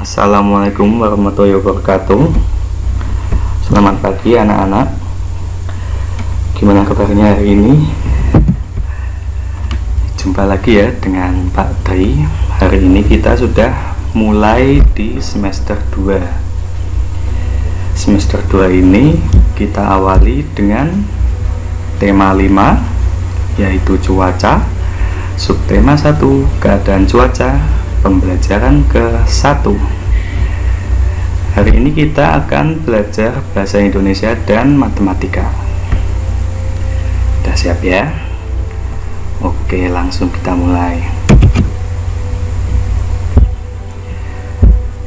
Assalamualaikum warahmatullahi wabarakatuh. Selamat pagi anak-anak. Gimana kabarnya hari ini? Jumpa lagi ya dengan Pak Tri. Hari ini kita sudah mulai di semester 2. Semester 2 ini kita awali dengan tema 5, yaitu cuaca. Subtema 1, keadaan cuaca. Pembelajaran ke-1. Hari ini kita akan belajar bahasa Indonesia dan matematika. Udah siap ya? Oke, langsung kita mulai.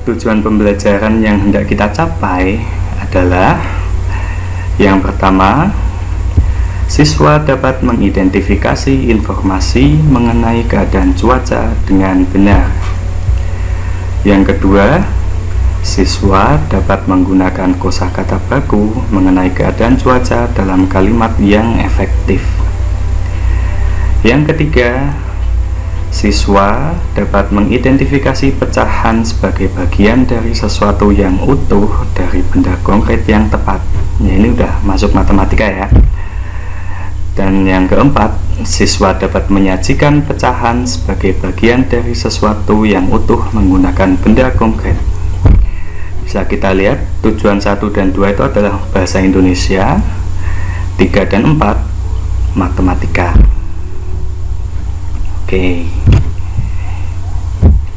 Tujuan pembelajaran yang hendak kita capai adalah yang pertama, siswa dapat mengidentifikasi informasi mengenai keadaan cuaca dengan benar. Yang kedua, siswa dapat menggunakan kosakata baku mengenai keadaan cuaca dalam kalimat yang efektif. Yang ketiga, siswa dapat mengidentifikasi pecahan sebagai bagian dari sesuatu yang utuh dari benda konkret yang tepat. Ya, ini udah masuk matematika ya. Dan yang keempat, siswa dapat menyajikan pecahan sebagai bagian dari sesuatu yang utuh menggunakan benda konkret. Bisa kita lihat tujuan 1 dan 2 itu adalah bahasa Indonesia, 3 dan 4 matematika. Oke,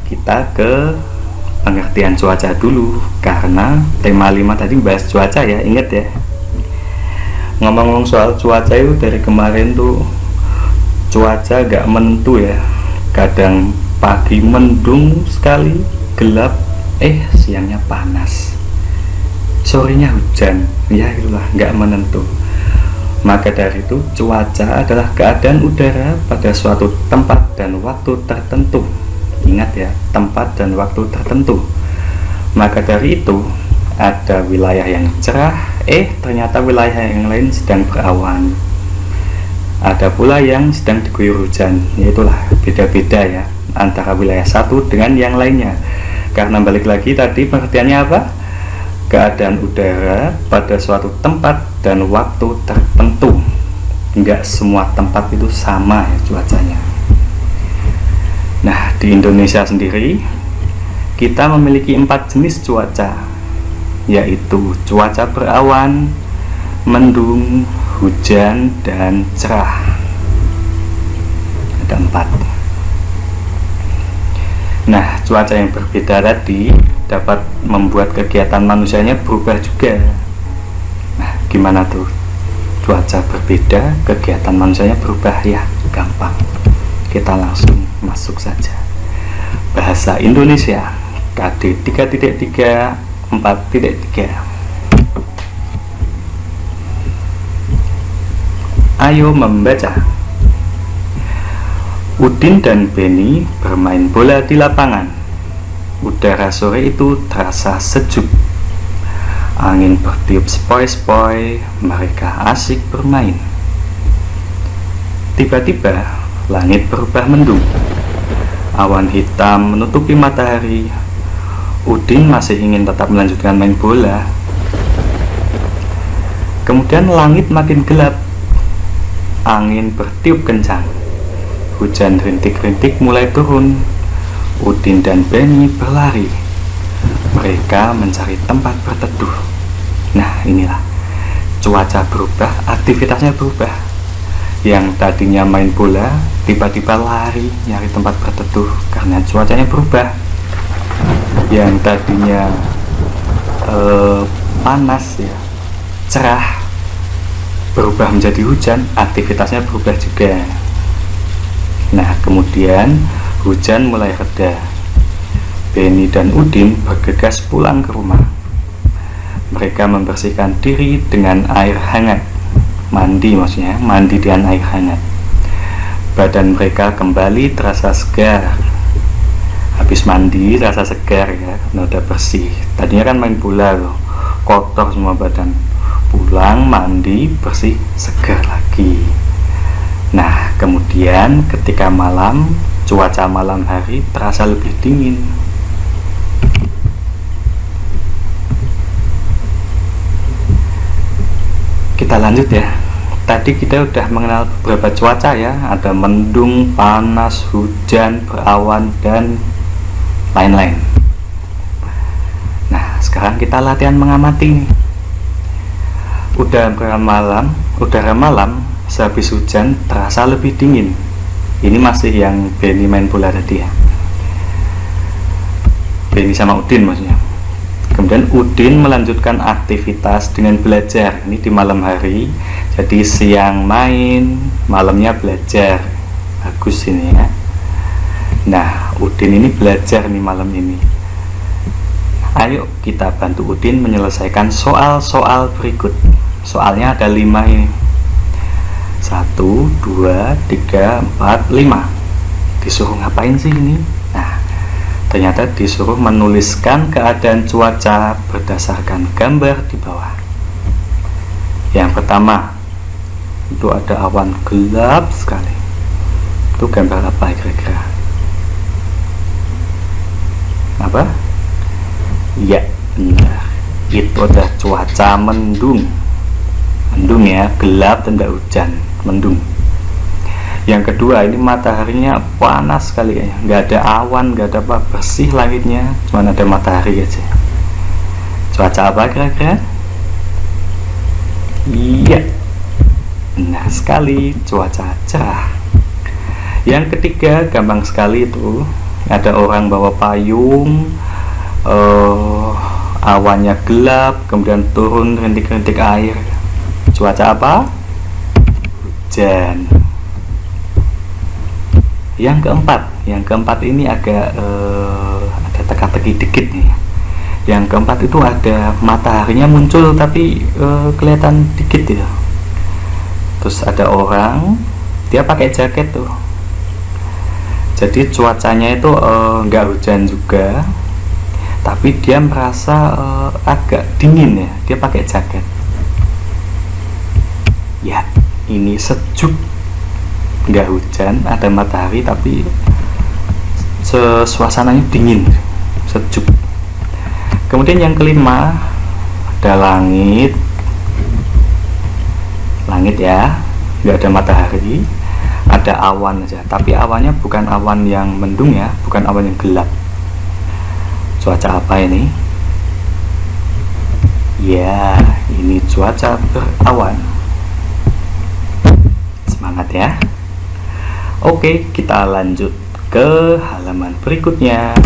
kita ke pengertian cuaca dulu, karena tema 5 tadi bahas cuaca ya, ingat ya. Ngomong-ngomong soal cuaca itu dari kemarin tuh cuaca gak menentu ya. Kadang pagi mendung sekali, gelap, siangnya panas, sorenya hujan, ya itulah gak menentu. Maka dari itu cuaca adalah keadaan udara pada suatu tempat dan waktu tertentu. Ingat ya, tempat dan waktu tertentu. Maka dari itu ada wilayah yang cerah, ternyata wilayah yang lain sedang berawan. Ada pula yang sedang diguyur hujan. Itulah beda-beda ya antara wilayah satu dengan yang lainnya. Karena balik lagi tadi pengertiannya apa? Keadaan udara pada suatu tempat dan waktu tertentu. Enggak semua tempat itu sama ya cuacanya. Nah, di Indonesia sendiri kita memiliki 4 jenis cuaca, yaitu cuaca berawan, mendung, hujan, dan cerah. Ada 4. Nah, cuaca yang berbeda tadi dapat membuat kegiatan manusianya berubah juga. Nah, gimana tuh? Cuaca berbeda, kegiatan manusianya berubah ya, gampang. Kita langsung masuk saja. Bahasa Indonesia KD 3.3 4.3. Ayo membaca. Udin dan Beni bermain bola di lapangan. Udara sore itu terasa sejuk. Angin bertiup sepoi-sepoi, mereka asik bermain. Tiba-tiba langit berubah mendung. Awan hitam menutupi matahari. Udin masih ingin tetap melanjutkan main bola. Kemudian langit makin gelap. Angin bertiup kencang. Hujan rintik-rintik mulai turun. Udin dan Beni berlari. Mereka mencari tempat berteduh. Nah, inilah cuaca berubah, aktivitasnya berubah. Yang tadinya main bola tiba-tiba lari nyari tempat berteduh karena cuacanya berubah. Yang tadinya panas ya, cerah, berubah menjadi hujan, aktivitasnya berubah juga. Nah, kemudian hujan mulai reda. Beni dan Udin bergegas pulang ke rumah. Mereka membersihkan diri dengan air hangat. Mandi maksudnya, mandi dengan air hangat. Badan mereka kembali terasa segar. Habis mandi terasa segar ya, karena udah bersih. Tadinya kan main bola loh, kotor semua badan. Pulang, mandi, bersih, segar lagi. Nah, kemudian ketika malam, cuaca malam hari terasa lebih dingin. kita lanjut ya. Tadi kita udah mengenal beberapa cuaca ya, ada mendung, panas, hujan, berawan, dan lain-lain. Nah, sekarang kita latihan mengamati nih. Udara malam sehabis hujan terasa lebih dingin. Ini masih yang Benny main bola tadi ya. Benny sama Udin maksudnya. Kemudian Udin melanjutkan aktivitas dengan belajar. Ini di malam hari, jadi siang main, malamnya belajar. Bagus ini ya. Nah, Udin ini belajar nih malam ini. Ayo kita bantu Udin menyelesaikan soal-soal berikut. Soalnya ada 5 ini. 1, 2, 3, 4, 5. Disuruh ngapain sih ini? Nah, ternyata disuruh menuliskan keadaan cuaca berdasarkan gambar di bawah. Yang pertama, itu ada awan gelap sekali. Itu gambar apa kira-kira? Apa? Ya, benar. Itu ada cuaca mendung. Mendung ya, gelap dan tidak hujan. Mendung. Yang kedua, ini mataharinya panas sekali ya, nggak ada awan, nggak ada apa, bersih langitnya, cuma ada matahari aja. Cuaca apa kira-kira? Iya, benar sekali, cuaca cerah. Yang ketiga, gampang sekali itu, ada orang bawa payung, awannya gelap, kemudian turun rintik-rintik air. Cuaca apa? Hujan. Yang keempat ini agak ada teka-teki dikit nih. Yang keempat itu ada mataharinya muncul tapi kelihatan dikit ya. Terus ada orang, dia pakai jaket tuh. Jadi cuacanya itu nggak hujan juga, tapi dia merasa agak dingin ya. Dia pakai jaket. Ya, ini sejuk. Nggak hujan, ada matahari tapi suasananya dingin, sejuk. Kemudian yang kelima, ada langit ya, nggak ada matahari, ada awan aja, tapi awannya bukan awan yang mendung ya, bukan awan yang gelap. Cuaca apa ini? Ya, ini cuaca berawan. Semangat ya. Oke, kita lanjut ke halaman berikutnya.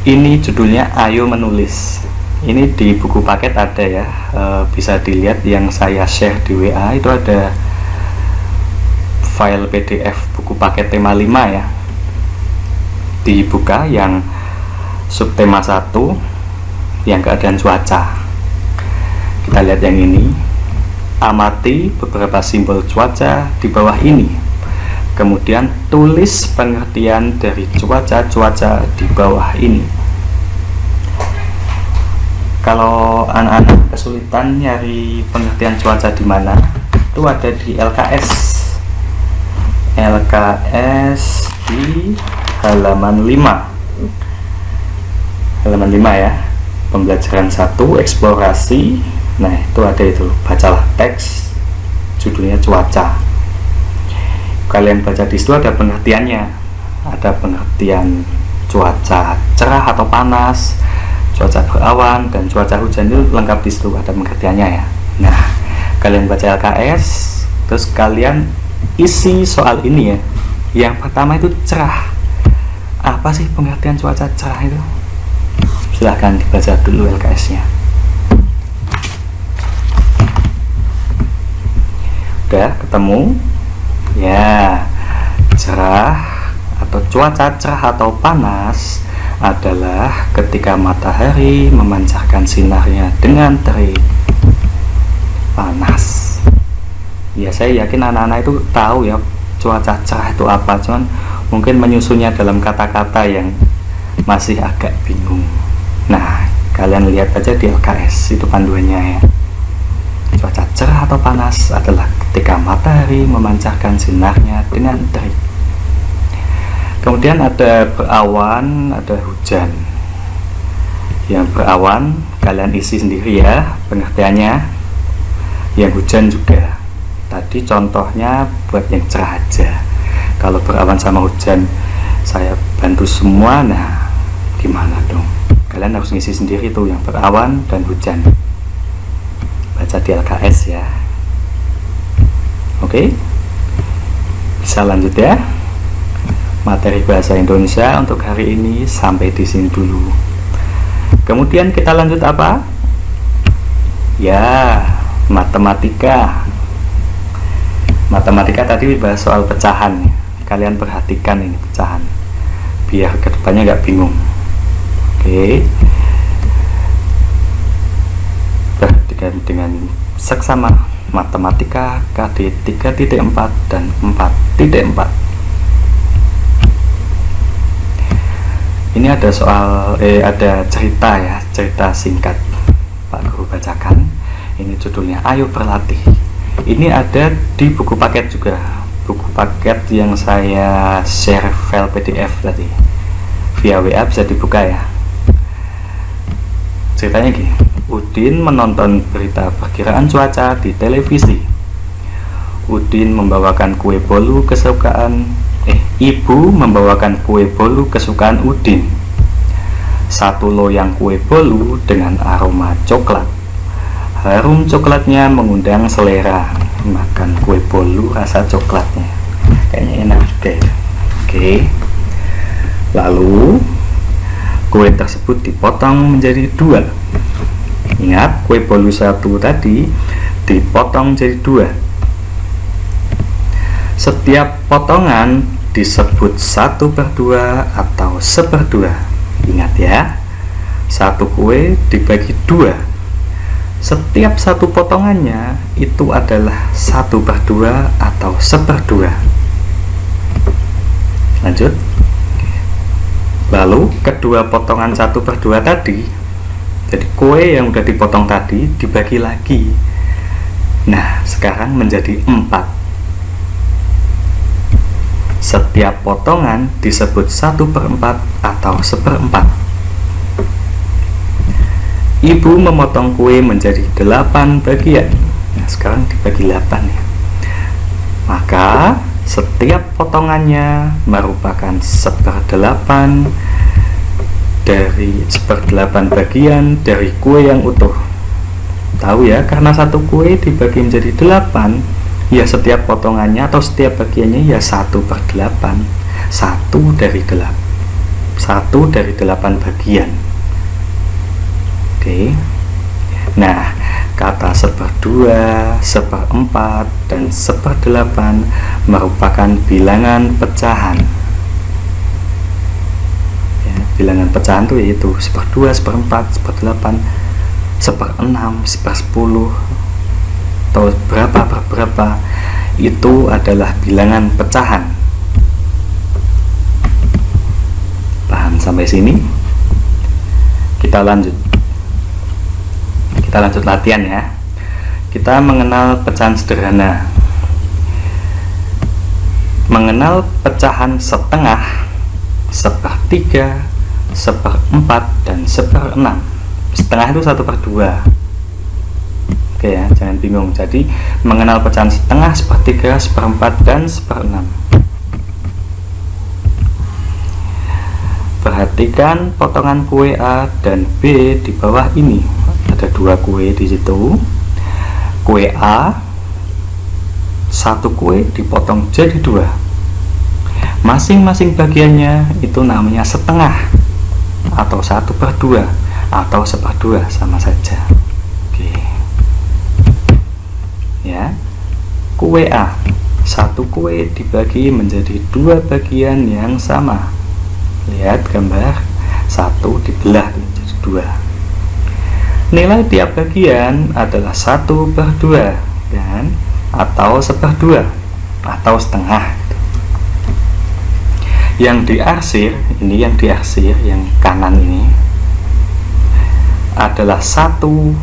Ini judulnya Ayo Menulis. Ini di buku paket ada ya, bisa dilihat yang saya share di WA. Itu ada file PDF buku paket tema 5 ya. Dibuka yang subtema 1, yang keadaan cuaca. Kita lihat yang ini. Amati beberapa simbol cuaca di bawah ini. Kemudian tulis pengertian dari cuaca-cuaca di bawah ini. Kalau anak-anak kesulitan nyari pengertian cuaca di mana, itu ada di LKS. LKS di halaman 5. Halaman 5 ya. Pembelajaran 1, eksplorasi. Nah, itu ada itu, bacalah teks judulnya cuaca. Kalian baca di situ ada pengertiannya. Ada pengertian cuaca cerah atau panas, cuaca berawan, dan cuaca hujan. Itu lengkap di situ, ada pengertiannya ya. Nah, kalian baca LKS, terus kalian isi soal ini ya. Yang pertama itu cerah. Apa sih pengertian cuaca cerah itu? Silahkan dibaca dulu LKS-nya. Udah ketemu ya. Cerah atau cuaca cerah atau panas adalah ketika matahari memancarkan sinarnya dengan terik. Panas ya, saya yakin anak-anak itu tahu ya cuaca cerah itu apa, cuman mungkin menyusunnya dalam kata-kata yang masih agak bingung. Nah, kalian lihat aja di LKS, itu panduannya ya. Cuaca cerah atau panas adalah ketika matahari memancarkan sinarnya dengan terik. Kemudian ada berawan, ada hujan. Yang berawan kalian isi sendiri ya pengertiannya. Yang hujan juga. Tadi contohnya buat yang cerah aja. Kalau berawan sama hujan saya bantu semua, nah gimana dong? Kalian harus ngisi sendiri tuh yang berawan dan hujan. Baca di LKS ya. Oke, bisa lanjut ya. Materi bahasa Indonesia untuk hari ini sampai di sini dulu. Kemudian kita lanjut apa? Ya, matematika. Matematika tadi bahas soal pecahan. Kalian perhatikan ini pecahan, biar kedepannya nggak bingung. Oke, perhatikan dengan seksama matematika KD 3.4 dan 4.4. Ini ada soal ada cerita ya, cerita singkat Pak Guru bacakan. Ini judulnya Ayo Berlatih. Ini ada di buku paket juga, buku paket yang saya share file PDF tadi via WA, bisa dibuka ya. Ceritanya gini, Udin menonton berita perkiraan cuaca di televisi. Udin membawakan kue bolu kesukaan Ibu membawakan kue bolu kesukaan Udin. Satu loyang kue bolu dengan aroma coklat. Harum coklatnya mengundang selera. Makan kue bolu rasa coklatnya, kayaknya enak juga ya. Oke. Lalu kue tersebut dipotong menjadi 2. Ingat, kue bolu 1 tadi dipotong jadi 2. Setiap potongan disebut 1/2 atau 1/2. Ingat ya, satu kue dibagi 2. Setiap satu potongannya itu adalah 1/2 atau 1/2. Lanjut. Lalu kedua potongan 1/2 tadi, jadi kue yang udah dipotong tadi dibagi lagi. Nah, sekarang menjadi 4. Setiap potongan disebut 1/4 atau 1/4. Ibu memotong kue menjadi 8 bagian. Nah, sekarang dibagi 8 ya. Maka setiap potongannya merupakan 1/8 dari 1/8 bagian dari kue yang utuh. Tahu ya, karena satu kue dibagi menjadi 8, ya setiap potongannya atau setiap bagiannya ya 1/8. 1 dari 8 bagian. Oke. Nah, kata 1/2, 1/4, dan 1/8 merupakan bilangan pecahan. Ya, bilangan pecahan itu yaitu 1/2, 1/4, 1/8, 1/6, 1/10, atau berapa itu adalah bilangan pecahan. Paham sampai sini? Kita lanjut latihan ya. Kita mengenal pecahan sederhana. Mengenal pecahan setengah, 1/3, 1/4, dan 1/6. Setengah itu 1/2. Oke ya, jangan bingung. Jadi mengenal pecahan setengah, 1/3, 1/4, dan 1/6. Perhatikan potongan kue A dan B di bawah ini. Ada 2 kue di situ. Kue A, satu kue dipotong jadi 2. Masing-masing bagiannya itu namanya setengah atau 1/2 atau 1/2, sama saja. Oke. Ya. Kue A, satu kue dibagi menjadi 2 bagian yang sama. Lihat gambar, 1 dibelah menjadi 2. Nilai tiap bagian adalah 1/2 kan, atau 1/2 atau setengah. Yang diarsir, yang kanan ini adalah 1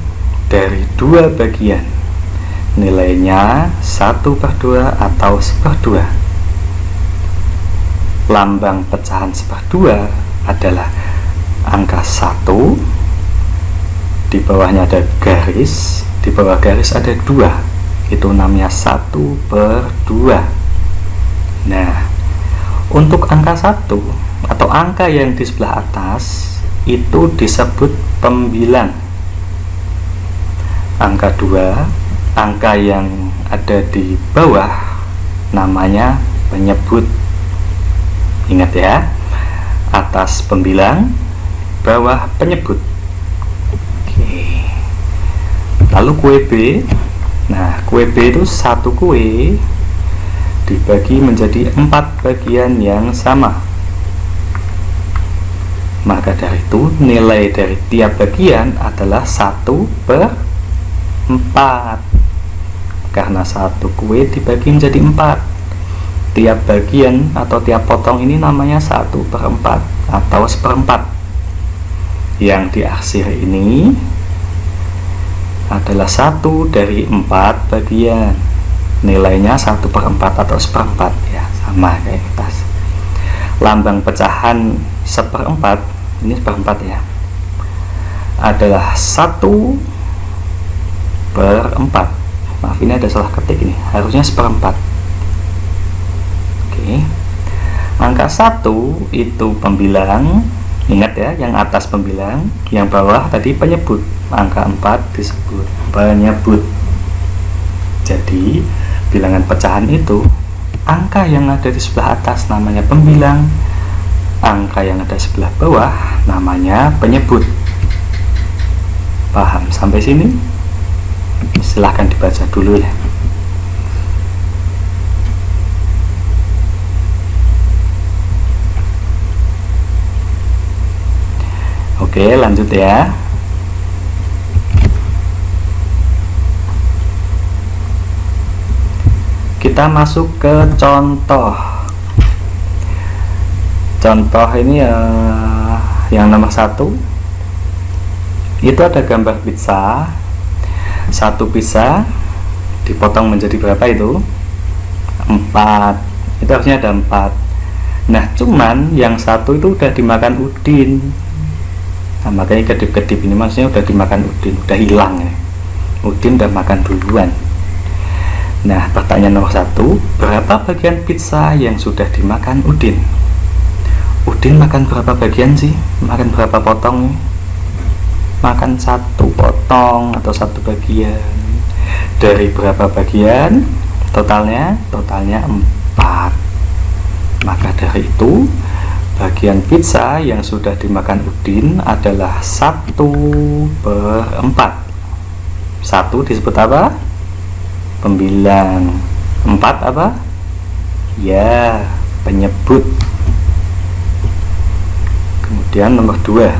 dari 2 bagian. Nilainya 1/2 atau 1/2. Lambang pecahan 1/2 adalah angka 1 di bawahnya ada garis, di bawah garis ada 2, itu namanya 1/2. Nah, untuk angka 1 atau angka yang di sebelah atas itu disebut pembilang. Angka 2, angka yang ada di bawah namanya penyebut. Ingat ya, atas pembilang, bawah penyebut. Oke. Lalu kue B. Nah, kue B itu satu kue dibagi menjadi 4 bagian yang sama. Maka dari itu nilai dari tiap bagian adalah 1/4. Karena satu kue dibagi menjadi 4, tiap bagian atau tiap potong ini namanya 1/4 atau 1/4. Yang diarsir ini adalah 1 dari 4 bagian, nilainya 1/4 atau 1/4 ya, sama kayak kertas. Lambang pecahan 1/4, ini 1/4 ya, adalah 1/4. Maaf, ini ada salah ketik, ini harusnya 1/4. Oke. Angka 1 itu pembilang. Ingat ya, yang atas pembilang, yang bawah tadi penyebut. Angka 4 disebut penyebut. Jadi bilangan pecahan itu angka yang ada di sebelah atas namanya pembilang, angka yang ada sebelah bawah namanya penyebut. Paham sampai sini? Silahkan dibaca dulu ya. Oke, lanjut ya. Kita masuk ke contoh. Contoh ini yang nomor 1 itu ada gambar pizza. Satu pizza dipotong menjadi berapa itu? 4. Itu harusnya ada 4. Nah, cuman yang satu itu udah dimakan Udin. Nah, makanya kedip-kedip ini maksudnya udah dimakan Udin, udah hilang ya. Udin udah makan duluan. Nah, pertanyaan nomor 1, berapa bagian pizza yang sudah dimakan Udin? Udin makan berapa bagian sih? Makan berapa potong? Makan 1 potong atau 1 bagian. Dari berapa bagian? Totalnya 4. Maka dari itu bagian pizza yang sudah dimakan Udin adalah 1/4. 1 disebut apa? Pembilang. 4 apa? Ya, penyebut. Kemudian nomor 2,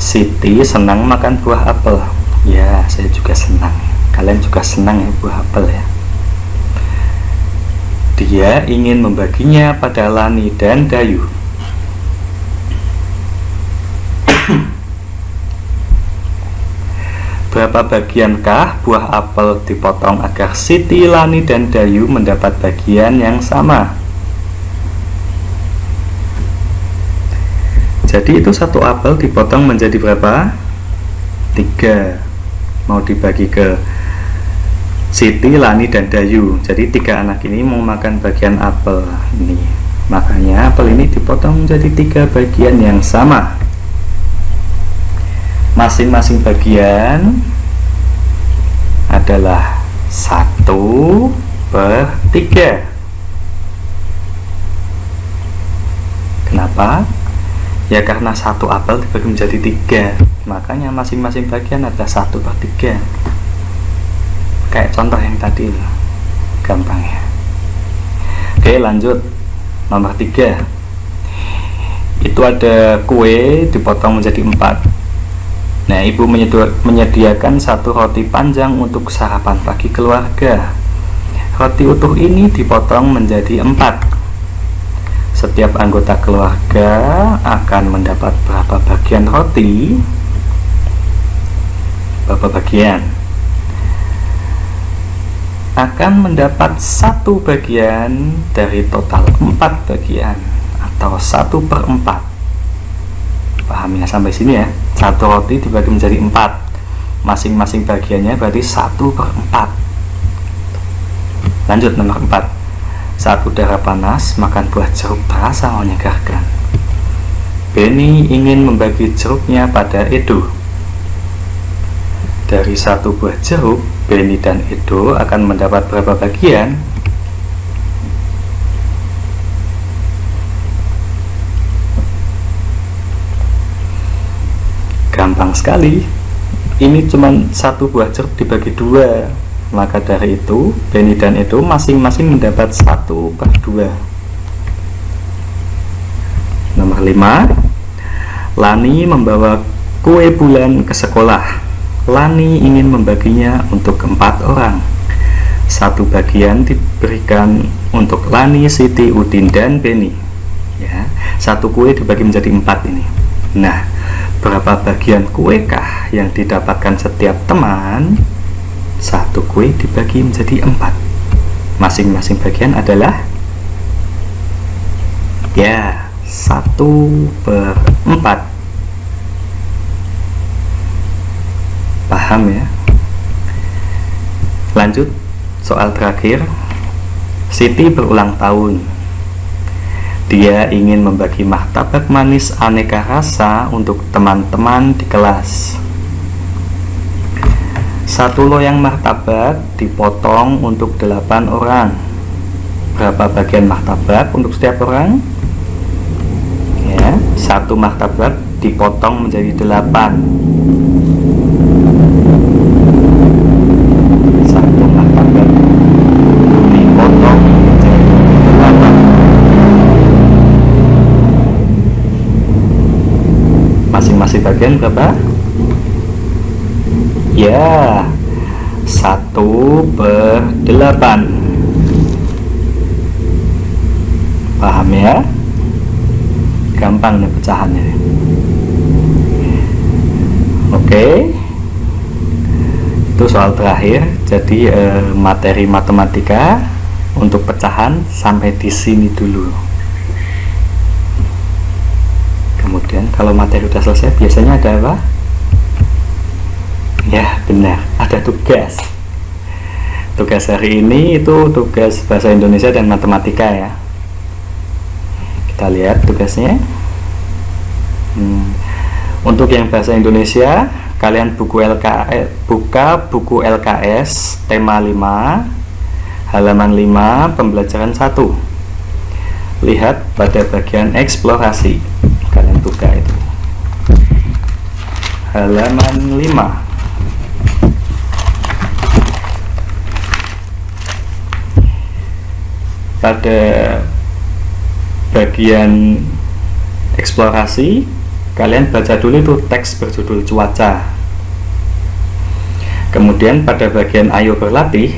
Siti senang makan buah apel. Ya, saya juga senang. Kalian juga senang ya buah apel ya. Dia ingin membaginya pada Lani dan Dayu. Berapa bagiankah buah apel dipotong agar Siti, Lani, dan Dayu mendapat bagian yang sama? Jadi itu satu apel dipotong menjadi berapa? 3. Mau dibagi ke Siti, Lani, dan Dayu. Jadi 3 anak ini mau makan bagian apel ini. Makanya apel ini dipotong menjadi 3 bagian yang sama. Masing-masing bagian adalah 1/3. Kenapa? Ya karena satu apel dibagi menjadi 3, makanya masing-masing bagian adalah 1/3. Kayak contoh yang tadi loh, gampang ya. Oke, lanjut. Nomor 3, itu ada kue dipotong menjadi 4. Nah, ibu menyediakan 1 roti panjang untuk sarapan pagi keluarga. Roti utuh ini dipotong menjadi 4. Setiap anggota keluarga akan mendapat berapa bagian roti? Berapa bagian? Akan mendapat 1 bagian dari total 4 bagian atau 1/4. Paham ya sampai sini ya? Satu roti dibagi menjadi 4, masing-masing bagiannya berarti 1/4. Lanjut nomor 4. Saat udara panas, makan buah jeruk terasa menyegarkan. Benny ingin membagi jeruknya pada Edo. Dari satu buah jeruk, Benny dan Edo akan mendapat berapa bagian? Gampang sekali. Ini cuma satu buah jeruk dibagi 2. Maka dari itu, Benny dan Edo masing-masing mendapat 1/2. Nomor 5. Lani membawa kue bulan ke sekolah. Lani ingin membaginya untuk 4 orang. Satu bagian diberikan untuk Lani, Siti, Udin, dan Benny. Ya, satu kue dibagi menjadi 4 ini. Nah, berapa bagian kuekah yang didapatkan setiap teman? Satu kue dibagi menjadi 4. Masing-masing bagian adalah ya 1/4. Paham ya? Lanjut soal terakhir. Siti berulang tahun. Dia ingin membagi martabak manis aneka rasa untuk teman-teman di kelas. Satu loyang martabak dipotong untuk 8 orang. Berapa bagian martabak untuk setiap orang? Ya, satu martabak dipotong menjadi 8. Satu martabak dipotong menjadi 8. Masing-masing bagian berapa? Ya, 1/8. Paham ya? Gampang nih pecahannya. Oke, itu soal terakhir. Jadi materi matematika untuk pecahan sampai di sini dulu. Kemudian kalau materi udah selesai, biasanya ada apa? Ya benar, ada tugas. Tugas hari ini itu tugas bahasa Indonesia dan matematika ya. Kita lihat tugasnya. Untuk yang bahasa Indonesia, kalian buka buku LKS tema 5 halaman 5 pembelajaran 1. Lihat pada bagian eksplorasi. Kalian buka itu halaman 5. Pada bagian eksplorasi, kalian baca dulu itu teks berjudul cuaca. Kemudian pada bagian ayo berlatih,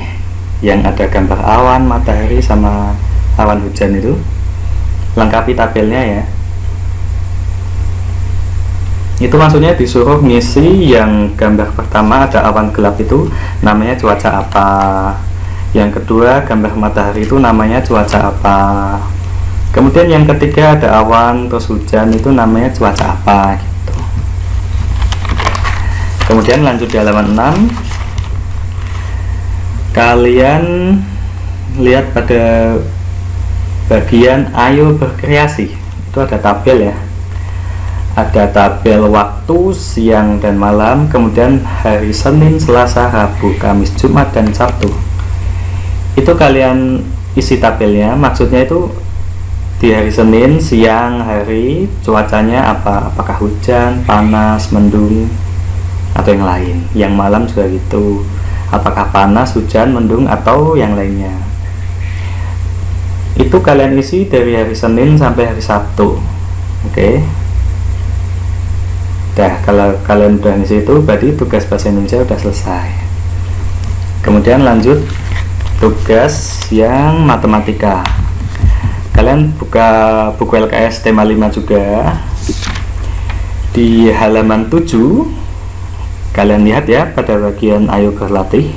yang ada gambar awan, matahari, sama awan hujan itu, lengkapi tabelnya ya. Itu maksudnya disuruh ngisi yang gambar pertama ada awan gelap itu namanya cuaca apa. Yang kedua gambar matahari itu namanya cuaca apa. Kemudian yang ketiga ada awan terus hujan itu namanya cuaca apa gitu. Kemudian lanjut di halaman 6. Kalian lihat pada bagian ayo berkreasi. Itu ada tabel ya. Ada tabel waktu siang dan malam, kemudian hari Senin, Selasa, Rabu, Kamis, Jumat, dan Sabtu. Itu kalian isi tabelnya. Maksudnya itu di hari Senin siang hari cuacanya apa, apakah hujan, panas, mendung, atau yang lain. Yang malam juga gitu, apakah panas, hujan, mendung, atau yang lainnya. Itu kalian isi dari hari Senin sampai hari Sabtu. Oke. Dah, kalau kalian udah ngisi itu berarti tugas bahasa Indonesia udah selesai. Kemudian lanjut tugas yang matematika. Kalian buka buku LKS tema 5 juga. Di halaman 7 kalian lihat ya pada bagian ayo berlatih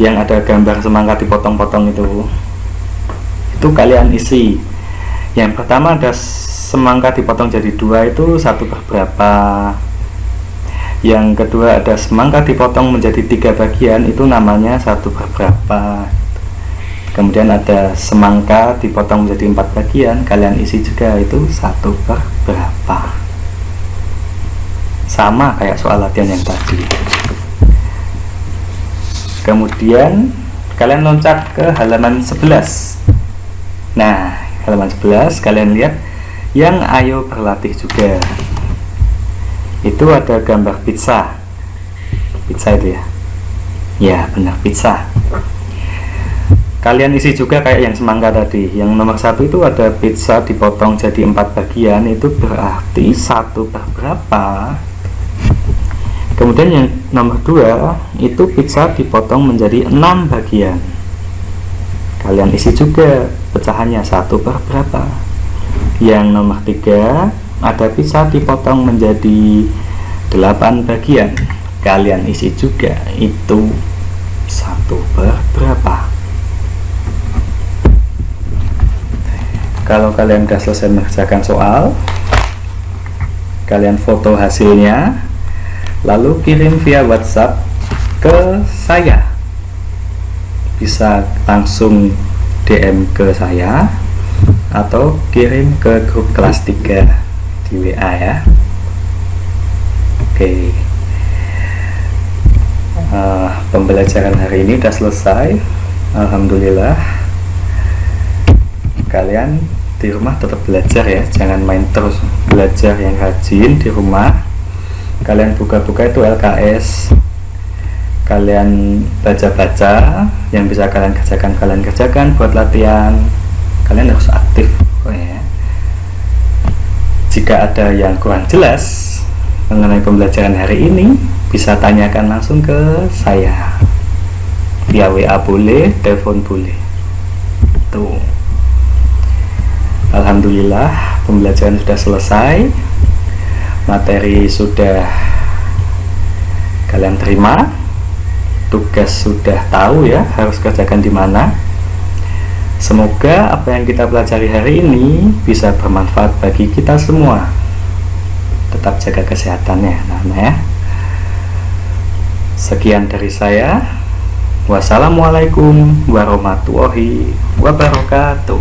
yang ada gambar semangka dipotong-potong itu kalian isi. Yang pertama ada semangka dipotong jadi 2 itu 1/berapa. Yang kedua ada semangka dipotong menjadi 3 bagian, itu namanya 1/berapa. Kemudian ada semangka dipotong menjadi 4 bagian, kalian isi juga, itu 1/berapa. Sama kayak soal latihan yang tadi. Kemudian kalian loncat ke halaman 11. Nah, halaman 11 kalian lihat yang ayo berlatih juga. Itu ada gambar pizza. Pizza itu ya. Ya, benar, pizza. Kalian isi juga kayak yang semangka tadi. Yang nomor 1 itu ada pizza dipotong jadi 4 bagian, itu berarti 1/berapa. Kemudian yang nomor 2 itu pizza dipotong menjadi 6 bagian. Kalian isi juga pecahannya 1/berapa. Yang nomor 3 ada pizza dipotong menjadi 8 bagian. Kalian isi juga, itu 1/berapa. Kalau kalian sudah selesai mengerjakan soal, kalian foto hasilnya, lalu kirim via WhatsApp ke saya. Bisa langsung DM ke saya atau kirim ke grup kelas 3 di WA ya. Oke. Pembelajaran hari ini sudah selesai. Alhamdulillah. Kalian di rumah tetap belajar ya, jangan main terus, belajar yang rajin di rumah. Kalian buka-buka itu LKS, kalian baca-baca, yang bisa kalian kerjakan buat latihan. Kalian harus aktif ya. Jika ada yang kurang jelas mengenai pembelajaran hari ini, bisa tanyakan langsung ke saya via WA boleh, telepon boleh. Tuh. Alhamdulillah, pembelajaran sudah selesai, materi sudah kalian terima, tugas sudah tahu ya harus kerjakan di mana. Semoga apa yang kita pelajari hari ini bisa bermanfaat bagi kita semua. Tetap jaga kesehatannya, anak-anak ya. Sekian dari saya. Wassalamualaikum warahmatullahi wabarakatuh.